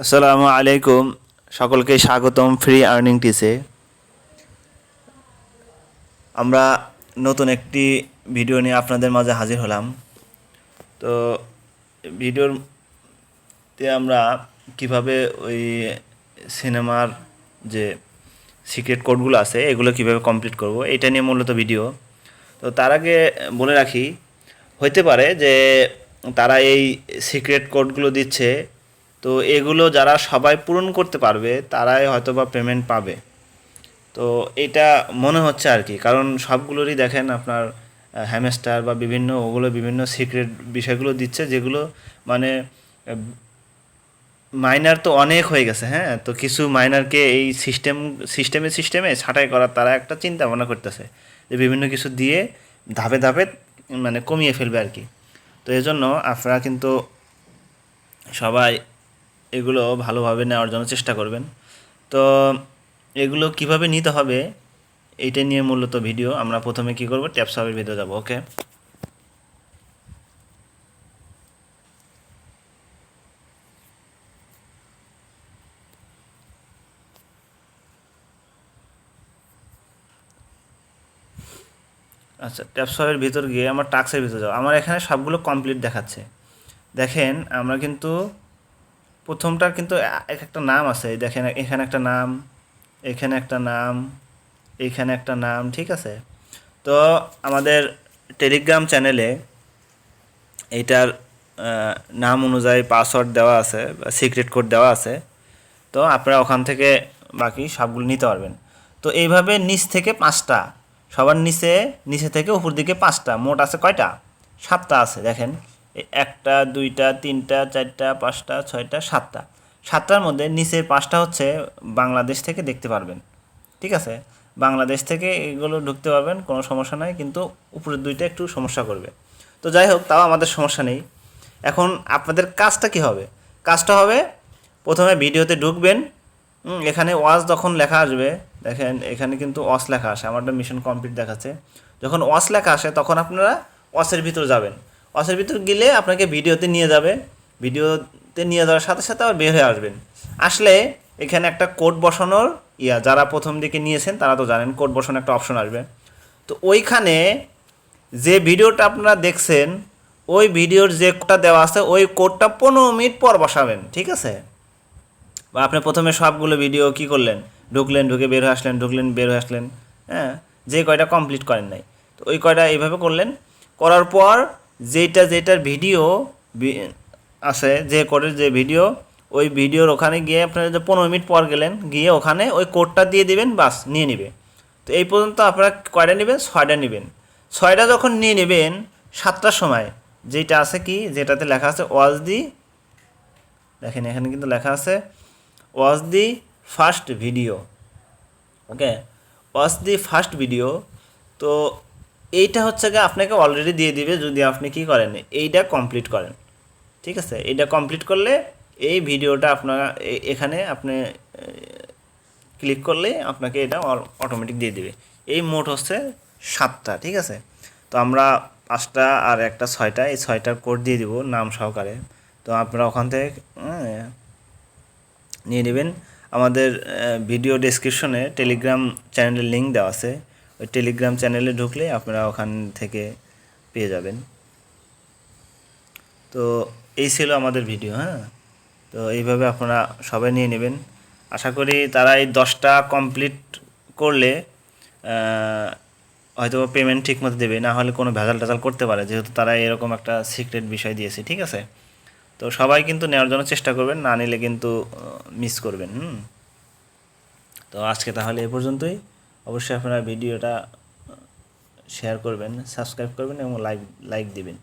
আসসালামু আলাইকুম, সকলকে স্বাগতম ফ্রি আর্নিং টিসে। আমরা নতুন একটি ভিডিও নিয়ে আপনাদের মাঝে হাজির হলাম। তো ভিডিওতে আমরা কিভাবে ওই সিনেমার যে সিক্রেট কোডগুলো আছে এগুলো কিভাবে কমপ্লিট করব এটা নিয়ে মূলত ভিডিও। তো তার আগে বলে রাখি, হইতে পারে যে তারা এই সিক্রেট কোডগুলো দিচ্ছে, তো এগুলো যারা সবাই পূরণ করতে পারবে তারাই হয়তো বা পেমেন্ট পাবে। তো এটা মনে হচ্ছে আর কি, কারণ সবগুলোরই দেখেন আপনার হ্যামস্টার বা বিভিন্ন ওগুলো বিভিন্ন সিক্রেট বিষয়গুলো দিচ্ছে, যেগুলো মানে মাইনার তো অনেক হয়ে গেছে। হ্যাঁ, তো কিছু মাইনারকে এই সিস্টেমে ছাঁটাই করার তারা একটা চিন্তা ভাবনা করতেছে যে বিভিন্ন কিছু দিয়ে ধাপে ধাপে মানে কমিয়ে ফেলবে আর কি। তো এই জন্য আপনারা কিন্তু সবাই এগুলো ভালোভাবে নেওয়ার জন্য চেষ্টা করবেন। তো এগুলো কিভাবে নিতে হবে এইটা নিয়ে মূলত ভিডিও। আমরা প্রথমে কি করব, ট্যাপ সাবের ভিডিও যাব। ওকে, আচ্ছা, ট্যাপ সাবের ভিতর গিয়ে আমার টাস্কের ভিতর যাব। আমার এখানে সবগুলো কমপ্লিট দেখাচ্ছে। দেখেন আমরা কিন্তু প্রথমটার কিন্তু এক একটা নাম আছে। দেখেন এখানে একটা নাম, এখানে একটা নাম, এইখানে একটা নাম, ঠিক আছে। তো আমাদের টেলিগ্রাম চ্যানেলে এইটার নাম অনুযায়ী পাসওয়ার্ড দেওয়া আছে বা সিক্রেট কোড দেওয়া আছে। তো আপনারা ওখান থেকে বাকি সবগুলো নিতে পারবেন। তো এইভাবে নিচ থেকে 5টা, সবার নিচে নিচে থেকে উপর দিকে 5টা, মোট আছে কয়টা? 7টা আছে। দেখেন একটা, দুইটা, তিনটা, চারটা, 5টা, 6টা, 7টা। 7টার মধ্যে নিচের 5টা হচ্ছে বাংলাদেশ থেকে দেখতে পারবেন, ঠিক আছে। বাংলাদেশ থেকে এগুলো ঢুকতে পারবেন, কোনো সমস্যা নাই, কিন্তু উপরের দুইটা একটু সমস্যা করবে। তো যাই হোক, তাও আমাদের সমস্যা নেই। এখন আপনাদের কাজটা কি হবে? কাজটা হবে প্রথমে ভিডিওতে ঢুকবেন। এখানে ওয়াচ যখন লেখা আসবে, দেখেন এখানে কিন্তু ওয়াচ লেখা আসে, আমারটা মিশন কমপ্লিট দেখাচ্ছে। যখন ওয়াচ লেখা আসে তখন আপনারা ওয়াচের ভিতর যাবেন। ওয়াচের ভিতর গেলে আপনাকে ভিডিওতে নিয়ে যাবে। ভিডিওতে নিয়ে যাওয়ার সাথে সাথে আবার বের হয়ে আসবেন। আসলে এখানে একটা কোড বসানোর যারা প্রথম দিকে নিয়েছেন তারা তো জানেন কোড বসানোর একটা অপশন আসবে। তো ওইখানে যে ভিডিওটা আপনারা দেখছেন ওই ভিডিওর যে কোডটা দেওয়া আছে ওই কোডটা 15 মিনিট পর বসাবেন, ঠিক আছে। বা আপনি প্রথমে সবগুলো ভিডিও কি করলেন, ঢুকলেন, ঢুকে বের হয়ে আসলেন, ঢুকলেন, বের হয়ে আসলেন। হ্যাঁ, যে কয়টা কমপ্লিট করেন নাই, তো ওই কয়টা এইভাবে করলেন। করার পর যেটার ভিডিও আছে, যে কোডের যে ভিডিও, ওই ভিডিওর ওখানে গিয়ে আপনারা যে 15 মিনিট পর গেলেন, গিয়ে ওখানে ওই কোডটা দিয়ে দিবেন, বাস নিয়ে নেবে। তো এই পর্যন্ত আপনারা কয়টা নেবেন? 6টা নেবেন। 6টা যখন নিয়ে নেবেন 7টার সময় যেটা আছে কি, যেটাতে লেখা আছে ওয়াচ দি, দেখেন এখানে কিন্তু লেখা আছে watch the first video. Okay, watch the first video. তো এইটা হচ্ছে গিয়ে আপনাকে অলরেডি দিয়ে দিবে যদি আপনি কি করেন, এইটা কমপ্লিট করেন, ঠিক আছে। এইটা কমপ্লিট করলে এই ভিডিওটা আপনার এখানে আপনি ক্লিক করলে আপনাকে এটা অটোমেটিক দিয়ে দিবে। এই মোট হচ্ছে 7টা, ঠিক আছে। তো আমরা 5টা আর একটা 6টা, এই 6টার কোড দিয়ে দিব নাম সহকারে। তো আপনারা ওখান থেকে নিয়ে নেবেন। আমাদের ভিডিও ডেসক্রিপশনে টেলিগ্রাম চ্যানেলের লিঙ্ক দেওয়া আছে। ওই টেলিগ্রাম চ্যানেলে ঢুকলে আপনারা ওখান থেকে পেয়ে যাবেন। তো এই ছিল আমাদের ভিডিও। হ্যাঁ, তো এইভাবে আপনারা সবাই নিয়ে নেবেন। আশা করি তারা এই 10টা কমপ্লিট করলে হয়তো পেমেন্ট ঠিক মতো দেবে, না হলে কোনো ভেজাল টেজাল করতে পারে, যেহেতু তারা এরকম একটা সিক্রেট বিষয় দিয়েছে, ঠিক আছে। তো সবাই কিন্তু নেওয়ার জন্য চেষ্টা করবেন, না নিলে কিন্তু মিস করবেন। তো আজকে তাহলে এ পর্যন্তই। অবশ্যই আপনারা ভিডিওটা শেয়ার করবেন, সাবস্ক্রাইব করবেন এবং লাইক দিবেন।